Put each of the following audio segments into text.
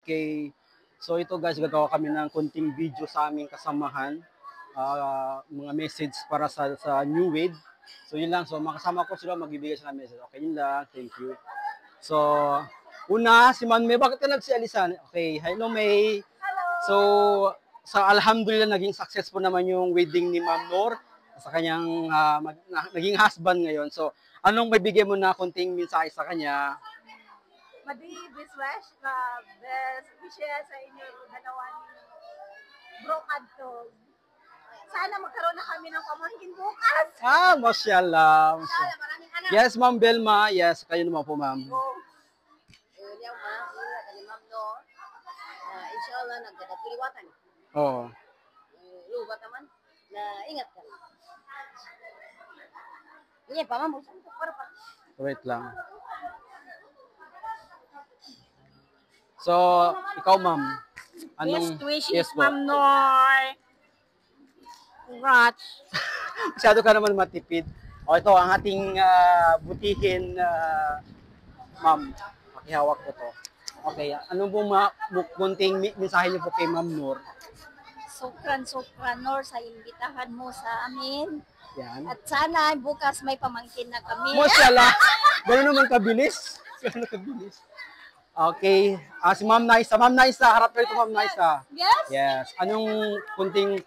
Okay. So ito guys, gagawa kami ng konting video sa aming kasamahan. Mga message para sa New Wave. So yun lang. So makasama ko sila, magbibigay sila ng message. Okay, yun lang. Thank you. So, una, si Ma'am May. Bakit ka nagsialisan? Okay, hello May. So, sa alhamdulillah, naging successful naman yung wedding ni Ma'am Nor sa kanyang naging husband ngayon. So, anong maibigay mo na konting mensahe sa kanya? Madi, best wishes sa inyo dalawa ni Bro Kadtog. Sana magkaroon na kami ng pamangkin bukas. Mashallah. Maraming anak. Yes, Ma'am Belma. Yes, kayo naman po, Ma'am. Yung Ma'am Nor. Inshallah, nagdadakiliwatan. Oo. Lubat naman. Na ingat ka. Iya, pa Ma'am. Wait lang. So, ikaw, Ma'am. Best wishes, po. Ma'am Nor. Congrats. Masyado ka naman matipid. O, ito, ang ating butihin, Ma'am. Pakihawak ko to. Okay, ano po kunting mensahe niyo po kay Ma'am Nor? Sukran, Nor, sa imbitahan mo sa amin. Yan. At sana bukas may pamangkin na kami. Mashallah. Gano'n naman kabilis. Gano'n kabilis. Okay. Si Ma'am Naisa. Ma'am Naisa, harap kayo ito, Ma'am Naisa. Yes? Yes. Anong kunting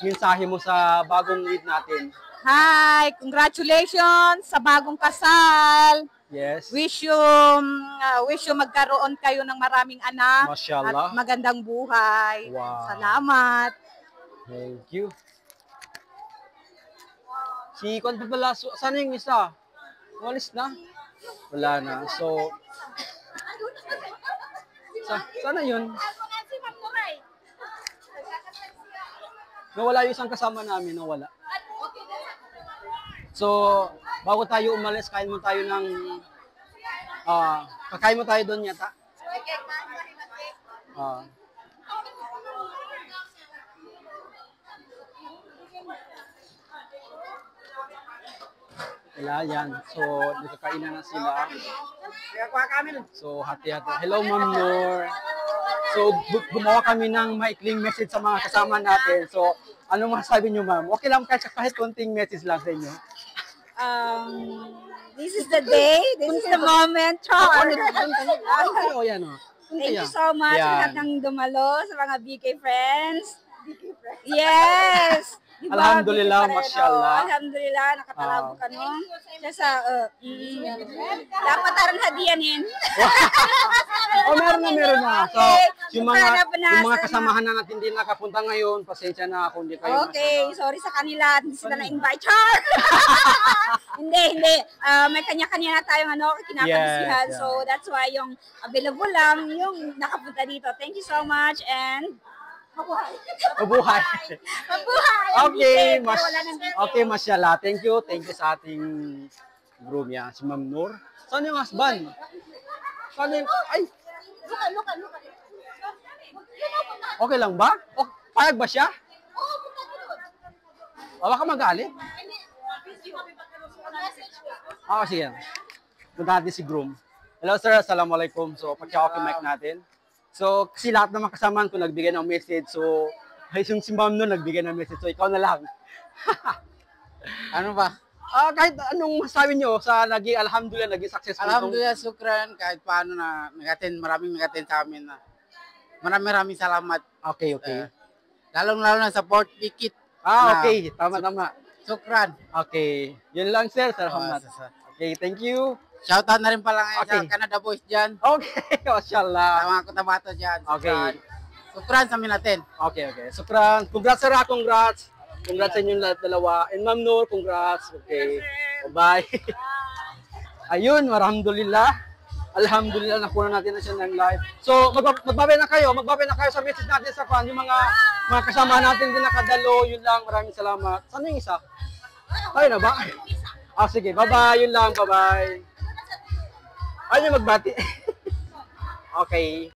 mensahe mo sa bagong lead natin? Hi! Congratulations sa bagong kasal. Yes. Wish you magkaroon kayo ng maraming anak. Mashallah. At magandang buhay. Wow. Salamat. Thank you. Si Kwan pa pala, sana yung isa? Walis na? Wala na. So, sana yun. Nawala yung isang kasama namin, nawala. So, bago tayo umalis, kain mo tayo ng, kakain mo tayo doon yata. Wala yan. So, nagkakainan na sila. So, hati-hati. Hello, Ma'am Nor. So, gumawa kami ng maikling message sa mga kasama natin. So, ano masasabi niyo, Ma'am? Okay lang kahit konting message lang sa inyo. This is the day. This is the moment. Oh, yan o. Thank you so much sa lahat ng dumalo, sa mga BK friends. Yes! Diba, Alhamdulillah, mashallah. Alhamdulillah, nakatalabo ka no? Dapat aran hadiyanin. Meron na. So, Okay. yung mga kasamahan na natin din nakapunta ngayon, pasensya na kung hindi kayo Okay, sorry sa kanila, hindi sila na-invite. Char! Hindi. May kanya-kanya na tayong kinapansihan. Yes, yeah. So, that's why yung available lang, yung nakapunta dito. Thank you so much and mabuhay. Mabuhay. Mabuhay. Okay, mashallah. Thank you sa ating groom yan, si Ma'am Nor. Saan yung husband? Saan yung, ay, Look. okay lang ba? Payag ba siya? Baka magalit. Sige. Punta natin si groom. Hello sir, assalamualaikum. So, pagka-okay mic natin. So, kasi lahat ng mga kasamahan ko nagbigay ng message. So, yung si Ma'am Nor nagbigay ng message. So, ikaw na lang. Ano ba? Kahit anong masabi nyo sa alhamdulillah, naging successful. Alhamdulillah, sukran. Kahit paano na maraming nag-attend sa amin na maraming salamat. Okay. Lalong-lalo na sa Port Pikit. Okay. Tama. Sukran. Okay. Yun lang, sir. Salamat. Okay, thank you. Shoutout na rin pala ngayon sa Canada Boys dyan. Okay, mashallah. Sa mga kutabato dyan. Okay. Sukran sa amin natin. Okay. Sukran. Congrats, sir. Congrats sa inyong lahat dalawa. And Ma'am Nor, congrats. Okay. Bye. Ayun, alhamdulillah. Alhamdulillah, nakuha natin na siya ng live. So, magbabay na kayo sa message natin sa fan. Yung mga kasama natin din nakadalo, yun lang. Maraming salamat. Saan yung isa? Ayun na ba? Sige. Bye-bye. Yun lang. Bye-bye. Ayun yung magbati. Okay.